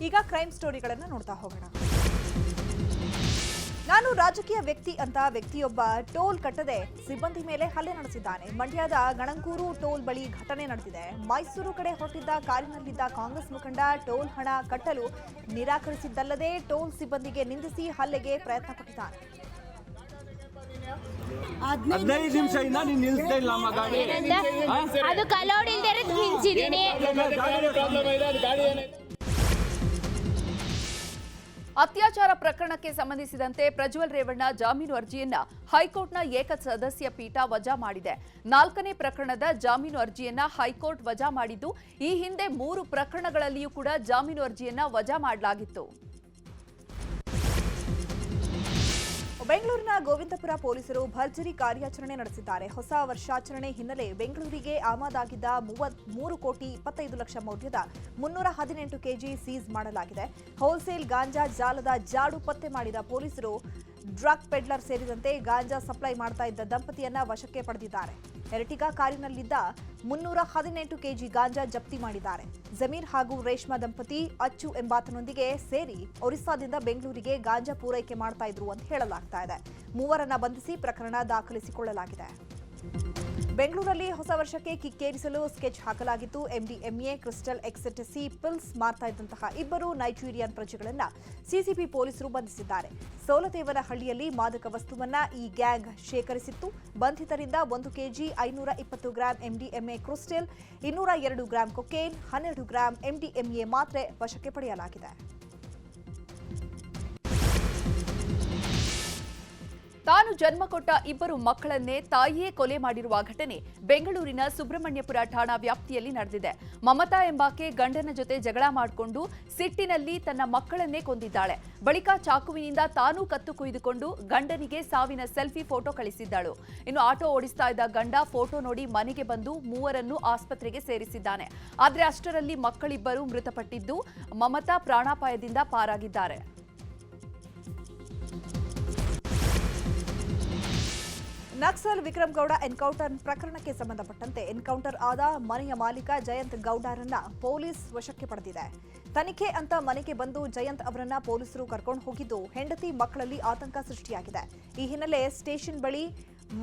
ಈಗ ಕ್ರೈಮ್ ಸ್ಟೋರಿಗಳನ್ನು ನೋಡ್ತಾ ಹೋಗೋಣ. ನಾನು ರಾಜಕೀಯ ವ್ಯಕ್ತಿ ಅಂತ ವ್ಯಕ್ತಿಯೊಬ್ಬ ಟೋಲ್ ಕಟ್ಟದೆ ಸಿಬ್ಬಂದಿ ಮೇಲೆ ಹಲ್ಲೆ ನಡೆಸಿದ್ದಾನೆ. ಮಂಡ್ಯದ ಗಣಂಗೂರು ಟೋಲ್ ಬಳಿ ಘಟನೆ ನಡೆದಿದೆ. ಮೈಸೂರು ಕಡೆ ಹೊರಟಿದ್ದ ಕಾರಿನಲ್ಲಿದ್ದ ಕಾಂಗ್ರೆಸ್ ಮುಖಂಡ ಟೋಲ್ ಹಣ ಕಟ್ಟಲು ನಿರಾಕರಿಸಿದ್ದಲ್ಲದೆ ಟೋಲ್ ಸಿಬ್ಬಂದಿಗೆ ನಿಂದಿಸಿ ಹಲ್ಲೆಗೆ ಪ್ರಯತ್ನ ಪಟ್ಟಿದ್ದಾನೆ. 15 ನಿಮಿಷದಿಂದ ನೀನು ನಿಲ್ಸ್ತಾ ಇಲ್ಲ ನಮ್ಮ ಗಾಡಿ. ಅದು ಕಲೌಡ್ ಇಲ್ದೇ ನಿಲ್ಸಿದ್ದೀನಿ. ಅತ್ಯಾಚಾರ ಪ್ರಕರಣಕ್ಕೆ ಸಂಬಂಧಿಸಿದಂತೆ ಪ್ರಜ್ವಲ್ ರೇವಣ್ಣ ಜಾಮೀನು ಅರ್ಜಿಯನ್ನ ಹೈಕೋರ್ಟ್ನ ಏಕಸದಸ್ಯ ಪೀಠ ವಜಾ ಮಾಡಿದೆ. 4ನೇ ಪ್ರಕರಣದ ಜಾಮೀನು ಅರ್ಜಿಯನ್ನ ಹೈಕೋರ್ಟ್ ವಜಾ ಮಾಡಿದ್ದು, ಈ ಹಿಂದೆ 3 ಪ್ರಕರಣಗಳಲ್ಲಿಯೂ ಕೂಡ ಜಾಮೀನು ಅರ್ಜಿಯನ್ನ ವಜಾ ಮಾಡಲಾಗಿತ್ತು. ಬೆಂಗಳೂರಿನ ಗೋವಿಂದಪುರ ಪೊಲೀಸರು ಭರ್ಜರಿ ಕಾರ್ಯಾಚರಣೆ ನಡೆಸಿದ್ದಾರೆ. ಹೊಸ ವರ್ಷಾಚರಣೆ ಹಿನ್ನೆಲೆ ಬೆಂಗಳೂರಿಗೆ ಆಮದಾಗಿದ್ದ 3 ಕೋಟಿ 25 ಲಕ್ಷ ಮೌಲ್ಯದ 318 ಕೆಜಿ ಸೀಸ್ ಮಾಡಲಾಗಿದೆ. ಹೋಲ್ಸೇಲ್ ಗಾಂಜಾ ಜಾಲದ ಜಾಡು ಪತ್ತೆ ಮಾಡಿದ ಪೊಲೀಸರು ಡ್ರಗ್ ಪೆಡ್ಲರ್ ಸೇರಿದಂತೆ ಗಾಂಜಾ ಸಪ್ಲೈ ಮಾಡ್ತಾ ಇದ್ದ ದಂಪತಿಯನ್ನ ವಶಕ್ಕೆ ಪಡೆದಿದ್ದಾರೆ. ಎರಟಿಗಾ ಕಾರಿನಲ್ಲಿದ್ದ 318 ಕೆಜಿ ಗಾಂಜಾ ಜಪ್ತಿ ಮಾಡಿದ್ದಾರೆ. ಜಮೀರ್ ಹಾಗೂ ರೇಷ್ಮಾ ದಂಪತಿ ಅಚ್ಚು ಎಂಬಾತನೊಂದಿಗೆ ಸೇರಿ ಒರಿಸ್ಸಾದಿಂದ ಬೆಂಗಳೂರಿಗೆ ಗಾಂಜಾ ಪೂರೈಕೆ ಮಾಡ್ತಾ ಇದ್ರು ಅಂತ ಹೇಳಲಾಗ್ತಾ ಇದೆ. 3ರನ್ನ ಬಂಧಿಸಿ ಪ್ರಕರಣ ದಾಖಲಿಸಿಕೊಳ್ಳಲಾಗಿದೆ. ಬೆಂಗಳೂರಲ್ಲಿ ಹೊಸ ವರ್ಷಕ್ಕೆ ಕಿಕ್ಕೇರಿಸಲು ಸ್ಕೆಚ್ ಹಾಕಲಾಗಿತ್ತು. ಎಂಡಿಎಂಎ, ಕ್ರಿಸ್ಟಲ್ ಎಕ್ಸೆಟಸಿ ಪಿಲ್ಸ್ ಮಾರ್ತಾ ಇದ್ದಂತಹ 2 ನೈಜೀರಿಯನ್ ಪ್ರಜೆಗಳನ್ನ ಸಿಸಿಬಿ ಪೊಲೀಸರು ಬಂಧಿಸಿದ್ದಾರೆ. ಸೋಲದೇವನಹಳ್ಳಿಯಲ್ಲಿ ಮಾದಕ ವಸ್ತುವನ್ನ ಈ ಗ್ಯಾಂಗ್ ಶೇಖರಿಸಿತ್ತು. ಬಂಧಿತರಿಂದ 1 KG 520 gram MDMA crystal, 202 gram cocaine, 12 gram MDMA ಮಾತ್ರೆ ವಶಕ್ಕೆ ಪಡೆಯಲಾಗಿದೆ. ತಾನು ಜನ್ಮ ಕೊಟ್ಟ 2 ಮಕ್ಕಳನ್ನೇ ತಾಯಿಯೇ ಕೊಲೆ ಮಾಡಿರುವ ಘಟನೆ ಬೆಂಗಳೂರಿನ ಸುಬ್ರಹ್ಮಣ್ಯಪುರ ಠಾಣಾ ವ್ಯಾಪ್ತಿಯಲ್ಲಿ ನಡೆದಿದೆ. ಮಮತಾ ಎಂಬಾಕೆ ಗಂಡನ ಜೊತೆ ಜಗಳ ಮಾಡಿಕೊಂಡು ಸಿಟ್ಟಿನಲ್ಲಿ ತನ್ನ ಮಕ್ಕಳನ್ನೇ ಕೊಂದಿದ್ದಾಳೆ. ಬಳಿಕ ಚಾಕುವಿನಿಂದ ತಾನೂ ಕತ್ತು ಕುಯ್ದುಕೊಂಡು ಗಂಡನಿಗೆ ಸಾವಿನ ಸೆಲ್ಫಿ ಫೋಟೋ ಕಳಿಸಿದ್ದಾಳು. ಇನ್ನು ಆಟೋ ಓಡಿಸ್ತಾ ಇದ್ದ ಗಂಡ ಫೋಟೋ ನೋಡಿ ಮನೆಗೆ ಬಂದು 3ರನ್ನು ಆಸ್ಪತ್ರೆಗೆ ಸೇರಿಸಿದ್ದಾನೆ. ಆದರೆ ಅಷ್ಟರಲ್ಲಿ ಮಕ್ಕಳಿಬ್ಬರು ಮೃತಪಟ್ಟಿದ್ದು, ಮಮತಾ ಪ್ರಾಣಾಪಾಯದಿಂದ ಪಾರಾಗಿದ್ದಾರೆ. ನಕ್ಸಲ್ ವಿಕ್ರಮ್ ಗೌಡ ಎನ್ಕೌಂಟರ್ ಪ್ರಕರಣಕ್ಕೆ ಸಂಬಂಧಪಟ್ಟಂತೆ ಎನ್ಕೌಂಟರ್ ಆದ ಮನೆಯ ಮಾಲೀಕ ಜಯಂತ್ ಗೌಡರನ್ನ ಪೊಲೀಸ್ ವಶಕ್ಕೆ ಪಡೆದಿದೆ. ತನಿಖೆ ಅಂತ ಮನೆಗೆ ಬಂದು ಜಯಂತ್ ಅವರನ್ನ ಪೊಲೀಸರು ಕರ್ಕೊಂಡು ಹೋಗಿದ್ದು, ಹೆಂಡತಿ ಮಕ್ಕಳಲ್ಲಿ ಆತಂಕ ಸೃಷ್ಟಿಯಾಗಿದೆ. ಈ ಹಿನ್ನೆಲೆ ಸ್ಟೇಷನ್ ಬಳಿ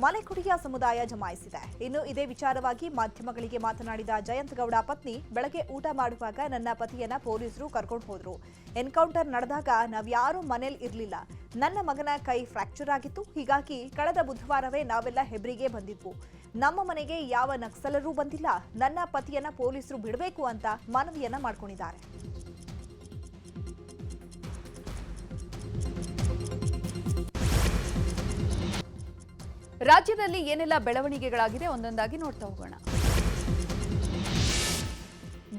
ಮನೆಕುಡಿಯ ಸಮುದಾಯ ಜಮಾಯಿಸಿದೆ. ಇನ್ನು ಇದೇ ವಿಚಾರವಾಗಿ ಮಾಧ್ಯಮಗಳಿಗೆ ಮಾತನಾಡಿದ ಜಯಂತ್ ಗೌಡ ಪತ್ನಿ, ಬೆಳಗ್ಗೆ ಊಟ ಮಾಡುವಾಗ ನನ್ನ ಪತಿಯನ್ನ ಪೊಲೀಸರು ಕರ್ಕೊಂಡು ಹೋದ್ರು. ಎನ್ಕೌಂಟರ್ ನಡೆದಾಗ ನಾವ್ಯಾರೂ ಮನೇಲಿ ಇರಲಿಲ್ಲ. ನನ್ನ ಮಗನ ಕೈ ಫ್ರಾಕ್ಚರ್ ಆಗಿತ್ತು. ಹೀಗಾಗಿ ಕಳೆದ ಬುಧವಾರವೇ ನಾವೆಲ್ಲ ಹೆಬ್ರಿಗೆ ಬಂದಿದ್ವು. ನಮ್ಮ ಮನೆಗೆ ಯಾವ ನಕ್ಸಲರೂ ಬಂದಿಲ್ಲ. ನನ್ನ ಪತಿಯನ್ನ ಪೊಲೀಸರು ಬಿಡಬೇಕು ಅಂತ ಮನವಿಯನ್ನ ಮಾಡ್ಕೊಂಡಿದ್ದಾರೆ. ರಾಜ್ಯದಲ್ಲಿ ಏನೆಲ್ಲ ಬೆಳವಣಿಗೆಗಳಾಗಿದೆ ಒಂದೊಂದಾಗಿ ನೋಡ್ತಾ ಹೋಗೋಣ.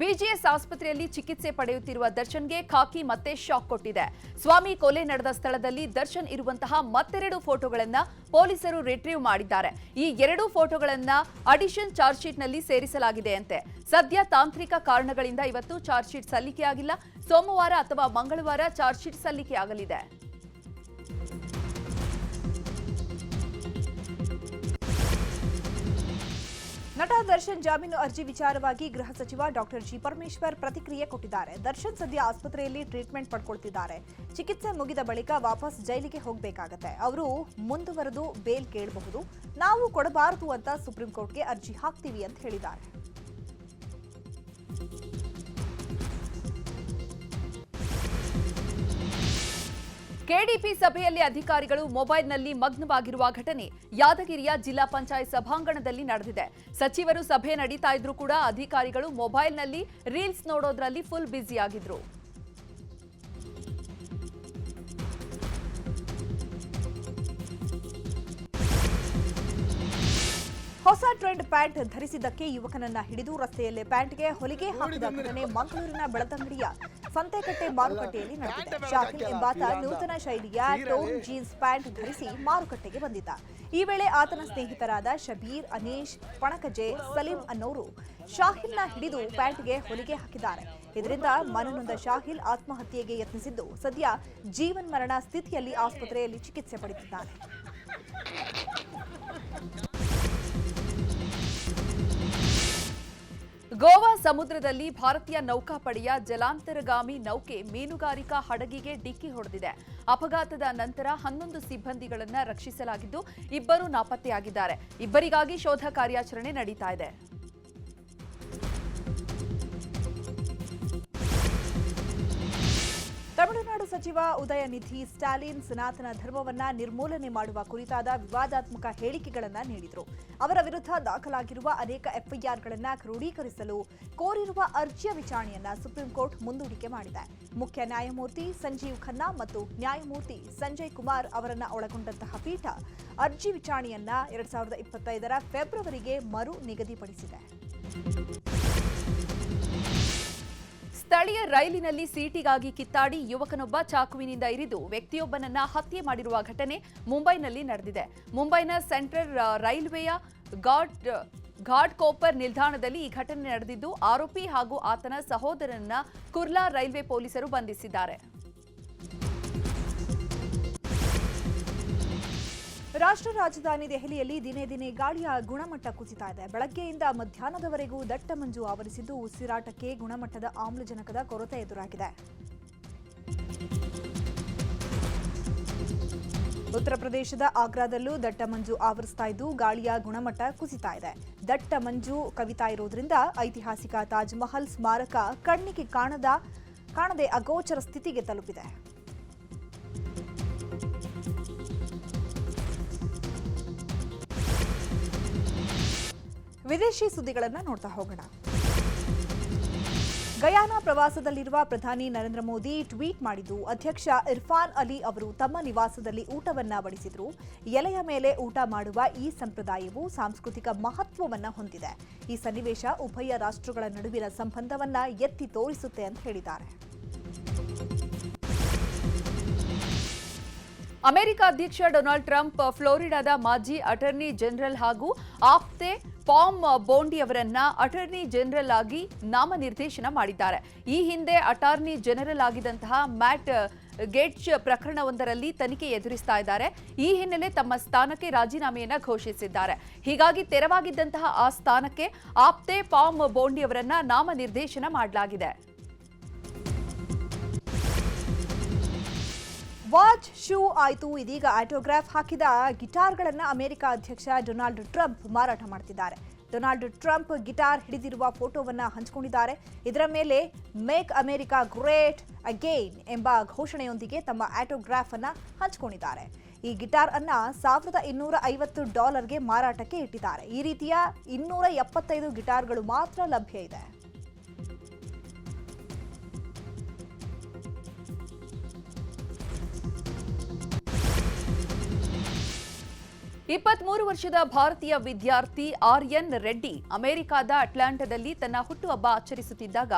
ಬಿಜಿಎಸ್ ಆಸ್ಪತ್ರೆಯಲ್ಲಿ ಚಿಕಿತ್ಸೆ ಪಡೆಯುತ್ತಿರುವ ದರ್ಶನ್ಗೆ ಖಾಕಿ ಮತ್ತೆ ಶಾಕ್ ಕೊಟ್ಟಿದೆ. ಸ್ವಾಮಿ ಕೊಲೆ ನಡೆದ ಸ್ಥಳದಲ್ಲಿ ದರ್ಶನ್ ಇರುವಂತಹ ಮತ್ತೆರಡು ಫೋಟೋಗಳನ್ನ ಪೊಲೀಸರು ರಿಟ್ರೀವ್ ಮಾಡಿದ್ದಾರೆ. ಈ 2 ಫೋಟೋಗಳನ್ನ ಅಡಿಷನ್ ಚಾರ್ಜ್ ಶೀಟ್ನಲ್ಲಿ ಸೇರಿಸಲಾಗಿದೆ ಅಂತೆ. ಸದ್ಯ ತಾಂತ್ರಿಕ ಕಾರಣಗಳಿಂದ ಇವತ್ತು ಚಾರ್ಜ್ ಶೀಟ್ ಸಲ್ಲಿಕೆಯಾಗಿಲ್ಲ. ಸೋಮವಾರ ಅಥವಾ ಮಂಗಳವಾರ ಚಾರ್ಜ್ ಶೀಟ್ ಸಲ್ಲಿಕೆಯಾಗಲಿದೆ. ನಟ ದರ್ಶನ್ ಜಾಮೀನು ಅರ್ಜಿ ವಿಚಾರವಾಗಿ ಗೃಹ ಸಚಿವ ಡಾಕ್ಟರ್ ಜಿ ಪರಮೇಶ್ವರ್ ಪ್ರತಿಕ್ರಿಯೆ ಕೊಟ್ಟಿದ್ದಾರೆ. ದರ್ಶನ್ ಸದ್ಯ ಆಸ್ಪತ್ರೆಯಲ್ಲಿ ಟ್ರೀಟ್ಮೆಂಟ್ ಪಡ್ಕೊಳ್ತಿದ್ದಾರೆ. ಚಿಕಿತ್ಸೆ ಮುಗಿದ ಬಳಿಕ ವಾಪಸ್ ಜೈಲಿಗೆ ಹೋಗಬೇಕಾಗತ್ತೆ. ಅವರು ಮುಂದುವರೆದು ಬೇಲ್ ಕೇಳಬಹುದು. ನಾವು ಕೊಡಬಾರದು ಅಂತ ಸುಪ್ರೀಂ ಕೋರ್ಟ್ಗೆ ಅರ್ಜಿ ಹಾಕ್ತೀವಿ ಅಂತ ಹೇಳಿದ್ದಾರೆ. ಕೆಡಿಪಿ ಸಭೆಯಲ್ಲಿ ಅಧಿಕಾರಿಗಳು ಮೊಬೈಲ್ನಲ್ಲಿ ಮಗ್ನವಾಗಿರುವ ಘಟನೆ ಯಾದಗಿರಿಯ ಜಿಲ್ಲಾ ಪಂಚಾಯತ್ ಸಭಾಂಗಣದಲ್ಲಿ ನಡೆದಿದೆ. ಸಚಿವರು ಸಭೆ ನಡೀತಾ ಇದ್ರೂ ಕೂಡ ಅಧಿಕಾರಿಗಳು ಮೊಬೈಲ್ನಲ್ಲಿ ರೀಲ್ಸ್ ನೋಡೋದ್ರಲ್ಲಿ ಫುಲ್ ಬ್ಯುಸಿಯಾಗಿದ್ರು. ಹೊಸ ಟ್ರೆಂಡ್ ಪ್ಯಾಂಟ್ ಧರಿಸಿದ್ದಕ್ಕೆ ಯುವಕನನ್ನ ಹಿಡಿದು ರಸ್ತೆಯಲ್ಲೇ ಪ್ಯಾಂಟ್ಗೆ ಹೊಲಿಗೆ ಹಾಕಿದ ಘಟನೆ ಮಂಗಳೂರಿನ ಬೆಳತಂಗಡಿಯ ಸಂತೆಕಟ್ಟೆ ಮಾರುಕಟ್ಟೆಯಲ್ಲಿ ನಡೆದಿದೆ. ಶಾಕಿಲ್ ಎಂಬಾತ ನೂತನ ಶೈಲಿಯ ಟೋನ್ ಜೀನ್ಸ್ ಪ್ಯಾಂಟ್ ಧರಿಸಿ ಮಾರುಕಟ್ಟೆಗೆ ಬಂದಿದ್ದ. ಈ ವೇಳೆ ಆತನ ಸ್ನೇಹಿತರಾದ ಶಬೀರ್, ಅನೀಶ್, ಪಣಕಜೆ, ಸಲೀಂ ಅನ್ನೋರು ಶಾಹಿಲ್ನ ಹಿಡಿದು ಪ್ಯಾಂಟ್ಗೆ ಹೊಲಿಗೆ ಹಾಕಿದ್ದಾರೆ. ಇದರಿಂದ ಮನನೊಂದ ಶಾಹಿಲ್ ಆತ್ಮಹತ್ಯೆಗೆ ಯತ್ನಿಸಿದ್ದು, ಸದ್ಯ ಜೀವನ್ಮರಣ ಸ್ಥಿತಿಯಲ್ಲಿ ಆಸ್ಪತ್ರೆಯಲ್ಲಿ ಚಿಕಿತ್ಸೆ ಪಡೆದಿದ್ದಾನೆ. ಗೋವಾ ಸಮುದ್ರದಲ್ಲಿ ಭಾರತೀಯ ನೌಕಾಪಡೆಯ ಜಲಾಂತರ್ಗಾಮಿ ನೌಕೆ ಮೀನುಗಾರಿಕಾ ಹಡಗಿಗೆ ಡಿಕ್ಕಿ ಹೊಡೆದಿದೆ. ಅಪಘಾತದ ನಂತರ 11 ಸಿಬ್ಬಂದಿಗಳನ್ನು ರಕ್ಷಿಸಲಾಗಿದ್ದು 2 ನಾಪತ್ತೆಯಾಗಿದ್ದಾರೆ. ಇಬ್ಬರಿಗಾಗಿ ಶೋಧ ಕಾರ್ಯಾಚರಣೆ ನಡೀತಾ ಇದೆ. ತಮಿಳುನಾಡು ಸಚಿವ ಉದಯನಿಧಿ ಸ್ಟಾಲಿನ್ ಸನಾತನ ಧರ್ಮವನ್ನ ನಿರ್ಮೂಲನೆ ಮಾಡುವ ಕುರಿತಾದ ವಿವಾದಾತ್ಮಕ ಹೇಳಿಕೆಗಳನ್ನು ನೀಡಿದರು. ಅವರ ವಿರುದ್ಧ ದಾಖಲಾಗಿರುವ ಅನೇಕ ಎಫ್ಐಆರ್ಗಳನ್ನು ಕ್ರೋಢೀಕರಿಸಲು ಕೋರಿರುವ ಅರ್ಜಿಯ ವಿಚಾರಣೆಯನ್ನ ಸುಪ್ರೀಂ ಕೋರ್ಟ್ ಮುಂದೂಡಿಕೆ ಮಾಡಿದೆ. ಮುಖ್ಯ ನ್ಯಾಯಮೂರ್ತಿ ಸಂಜೀವ್ ಖನ್ನಾ ಮತ್ತು ನ್ಯಾಯಮೂರ್ತಿ ಸಂಜಯ್ ಕುಮಾರ್ ಅವರನ್ನ ಒಳಗೊಂಡಂತಹ ಪೀಠ ಅರ್ಜಿ ವಿಚಾರಣೆಯನ್ನ 2025 ಫೆಬ್ರವರಿಗೆ ಮರು ನಿಗದಿಪಡಿಸಿದೆ. ಸ್ಥಳೀಯ ರೈಲಿನಲ್ಲಿ ಸೀಟಿಗಾಗಿ ಕಿತ್ತಾಡಿ ಯುವಕನೊಬ್ಬ ಚಾಕುವಿನಿಂದ ಇರಿದು ವ್ಯಕ್ತಿಯೊಬ್ಬನನ್ನ ಹತ್ಯೆ ಮಾಡಿರುವ ಘಟನೆ ಮುಂಬೈನಲ್ಲಿ ನಡೆದಿದೆ. ಮುಂಬೈನ ಸೆಂಟ್ರಲ್ ರೈಲ್ವೆಯ ಘಾಟ್ಕೋಪರ್ ನಿಲ್ದಾಣದಲ್ಲಿ ಈ ಘಟನೆ ನಡೆದಿದ್ದು, ಆರೋಪಿ ಹಾಗೂ ಆತನ ಸಹೋದರನನ್ನ ಕುರ್ಲಾ ರೈಲ್ವೆ ಪೊಲೀಸರು ಬಂಧಿಸಿದ್ದಾರೆ. ರಾಷ್ಟ್ರ ರಾಜಧಾನಿ ದೆಹಲಿಯಲ್ಲಿ ದಿನೇ ದಿನೇ ಗಾಳಿಯ ಗುಣಮಟ್ಟ ಕುಸಿತಾ ಇದೆ. ಬೆಳಗ್ಗೆಯಿಂದ ಮಧ್ಯಾಹ್ನದವರೆಗೂ ದಟ್ಟ ಮಂಜು ಆವರಿಸಿದ್ದು ಉಸಿರಾಟಕ್ಕೆ ಗುಣಮಟ್ಟದ ಆಮ್ಲಜನಕದ ಕೊರತೆ ಎದುರಾಗಿದೆ. ಉತ್ತರ ಪ್ರದೇಶದ ಆಗ್ರಾದಲ್ಲೂ ದಟ್ಟ ಮಂಜು ಆವರಿಸ್ತಾ ಇದ್ದು ಗಾಳಿಯ ಗುಣಮಟ್ಟ ಕುಸಿತಾ ಇದೆ. ದಟ್ಟ ಮಂಜು ಕವಿತಾ ಇರೋದ್ರಿಂದ ಐತಿಹಾಸಿಕ ತಾಜ್ ಮಹಲ್ ಸ್ಮಾರಕ ಕಣ್ಣಿಗೆ ಕಾಣದೆ ಅಗೋಚರ ಸ್ಥಿತಿಗೆ ತಲುಪಿದೆ. ವಿದೇಶಿ ಸುದ್ದಿಗಳನ್ನು ನೋಡ್ತಾ ಹೋಗೋಣ. ಗಯಾನಾ ಪ್ರವಾಸದಲ್ಲಿರುವ ಪ್ರಧಾನಿ ನರೇಂದ್ರ ಮೋದಿ ಟ್ವೀಟ್ ಮಾಡಿದ್ದು, ಅಧ್ಯಕ್ಷ ಇರ್ಫಾನ್ ಅಲಿ ಅವರು ತಮ್ಮ ನಿವಾಸದಲ್ಲಿ ಊಟವನ್ನ ಬಡಿಸಿದ್ರು. ಎಲೆಯ ಮೇಲೆ ಊಟ ಮಾಡುವ ಈ ಸಂಪ್ರದಾಯವು ಸಾಂಸ್ಕೃತಿಕ ಮಹತ್ವವನ್ನ ಹೊಂದಿದೆ. ಈ ಸನ್ನಿವೇಶ ಉಭಯ ರಾಷ್ಟ್ರಗಳ ನಡುವಿನ ಸಂಬಂಧವನ್ನ ಎತ್ತಿ ತೋರಿಸುತ್ತೆ ಅಂತ ಹೇಳಿದ್ದಾರೆ. ಅಮೆರಿಕ ಅಧ್ಯಕ್ಷ ಡೊನಾಲ್ಡ್ ಟ್ರಂಪ್ ಫ್ಲೋರಿಡಾದ ಮಾಜಿ ಅಟಾರ್ನಿ ಜನರಲ್ ಹಾಗೂ ಆಪ್ತೆ ಪಾಮ್ ಬೋಂಡಿ ಅವರನ್ನ ಅಟಾರ್ನಿ ಜನರಲ್ ಆಗಿ ನಾಮನಿರ್ದೇಶನ ಮಾಡಿದ್ದಾರೆ. ಈ ಹಿಂದೆ ಅಟಾರ್ನಿ ಜನರಲ್ ಆಗಿದ್ದಂತಹ ಮ್ಯಾಟ್ ಗೇಟ್ಸ್ ಪ್ರಕರಣವೊಂದರಲ್ಲಿ ತನಿಖೆ ಎದುರಿಸ್ತಾ ಇದ್ದಾರೆ. ಈ ಹಿನ್ನೆಲೆ ತಮ್ಮ ಸ್ಥಾನಕ್ಕೆ ರಾಜೀನಾಮೆಯನ್ನ ಘೋಷಿಸಿದ್ದಾರೆ. ಹೀಗಾಗಿ ತೆರವಾಗಿದ್ದಂತಹ ಆ ಸ್ಥಾನಕ್ಕೆ ಆಪ್ತೆ ಪಾಮ್ ಬೋಂಡಿ ಅವರನ್ನ ನಾಮನಿರ್ದೇಶನ ಮಾಡಲಾಗಿದೆ. ವಾಚ್ ಶೂ ಆಯ್ತು, ಇದೀಗ ಆಟೋಗ್ರಾಫ್ ಹಾಕಿದ ಗಿಟಾರ್ಗಳನ್ನು ಅಮೆರಿಕ ಅಧ್ಯಕ್ಷ ಡೊನಾಲ್ಡ್ ಟ್ರಂಪ್ ಮಾರಾಟ ಮಾಡ್ತಿದ್ದಾರೆ. ಡೊನಾಲ್ಡ್ ಟ್ರಂಪ್ ಗಿಟಾರ್ ಹಿಡಿದಿರುವ ಫೋಟೋವನ್ನ ಹಂಚಿಕೊಂಡಿದ್ದಾರೆ. ಇದರ ಮೇಲೆ ಮೇಕ್ ಅಮೆರಿಕಾ ಗ್ರೇಟ್ ಅಗೇನ್ ಎಂಬ ಘೋಷಣೆಯೊಂದಿಗೆ ತಮ್ಮ ಆಟೋಗ್ರಾಫ್ ಅನ್ನ ಹಂಚಿಕೊಂಡಿದ್ದಾರೆ. ಈ ಗಿಟಾರ್ ಅನ್ನ $1,250 ಮಾರಾಟಕ್ಕೆ ಇಟ್ಟಿದ್ದಾರೆ. ಈ ರೀತಿಯ 275 ಗಿಟಾರ್ಗಳು ಮಾತ್ರ ಲಭ್ಯ ಇದೆ. ಇಪ್ಪತ್ಮೂರು ವರ್ಷದ ಭಾರತೀಯ ವಿದ್ಯಾರ್ಥಿ ಆರ್ಯನ್ ರೆಡ್ಡಿ ಅಮೆರಿಕದ ಅಟ್ಲಾಂಟಾದಲ್ಲಿ ತನ್ನ ಹುಟ್ಟುಹಬ್ಬ ಆಚರಿಸುತ್ತಿದ್ದಾಗ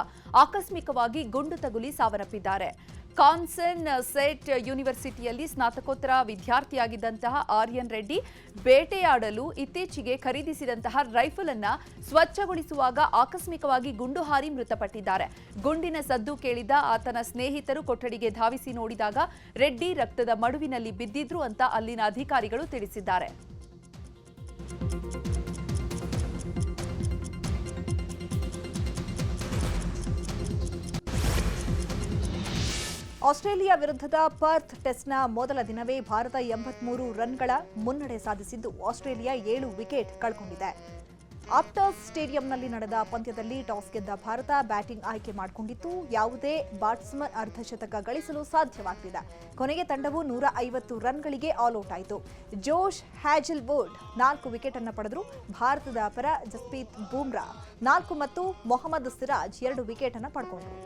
ಆಕಸ್ಮಿಕವಾಗಿ ಗುಂಡು ತಗುಲಿ ಸಾವನ್ನಪ್ಪಿದ್ದಾರೆ. ಕಾನ್ಸನ್ ಸೇಟ್ ಯೂನಿವರ್ಸಿಟಿಯಲ್ಲಿ ಸ್ನಾತಕೋತ್ತರ ವಿದ್ಯಾರ್ಥಿಯಾಗಿದ್ದಂತಹ ಆರ್ಯನ್ ರೆಡ್ಡಿ ಬೇಟೆಯಾಡಲು ಇತ್ತೀಚೆಗೆ ಖರೀದಿಸಿದಂತಹ ರೈಫಲ್ ಅನ್ನ ಸ್ವಚ್ಛಗೊಳಿಸುವಾಗ ಆಕಸ್ಮಿಕವಾಗಿ ಗುಂಡು ಹಾರಿ ಮೃತಪಟ್ಟಿದ್ದಾರೆ. ಗುಂಡಿನ ಸದ್ದು ಕೇಳಿದ ಆತನ ಸ್ನೇಹಿತರು ಕೊಠಡಿಗೆ ಧಾವಿಸಿ ನೋಡಿದಾಗ ರೆಡ್ಡಿ ರಕ್ತದ ಮಡುವಿನಲ್ಲಿ ಬಿದ್ದಿದ್ರು ಅಂತ ಅಲ್ಲಿನ ಅಧಿಕಾರಿಗಳು ತಿಳಿಸಿದ್ದಾರೆ. ಆಸ್ಟ್ರೇಲಿಯಾ ವಿರುದ್ಧದ ಪರ್ತ್ ಟೆಸ್ಟ್ನ ಮೊದಲ ದಿನವೇ ಭಾರತ 83 ರನ್ಗಳ ಮುನ್ನಡೆ ಸಾಧಿಸಿದ್ದು ಆಸ್ಟ್ರೇಲಿಯಾ 7 ವಿಕೆಟ್ ಕಳ್ಕೊಂಡಿದೆ. ಆಪ್ಟರ್ಸ್ ಸ್ಟೇಡಿಯಂನಲ್ಲಿ ನಡೆದ ಪಂದ್ಯದಲ್ಲಿ ಟಾಸ್ ಗೆದ್ದ ಭಾರತ ಬ್ಯಾಟಿಂಗ್ ಆಯ್ಕೆ ಮಾಡಿಕೊಂಡಿತ್ತು. ಯಾವುದೇ ಬ್ಯಾಟ್ಸ್ಮನ್ ಅರ್ಧಶತಕ ಗಳಿಸಲು ಸಾಧ್ಯವಾಗಲಿಲ್ಲ. ಕೊನೆಗೆ ತಂಡವು 150 ರನ್ಗಳಿಗೆ ಆಲ್ಔಟ್ ಆಯಿತು. ಜೋಶ್ ಹ್ಯಾಜಲ್ವುಡ್ 4 ವಿಕೆಟ್ ಅನ್ನು ಪಡೆದರು. ಭಾರತದ ಪರ ಜಸ್ಪ್ರೀತ್ ಬೂಮ್ರಾ 4 ಮತ್ತು ಮೊಹಮ್ಮದ್ ಸಿರಾಜ್ 2 ವಿಕೆಟ್ ಅನ್ನು ಪಡ್ಕೊಂಡರು.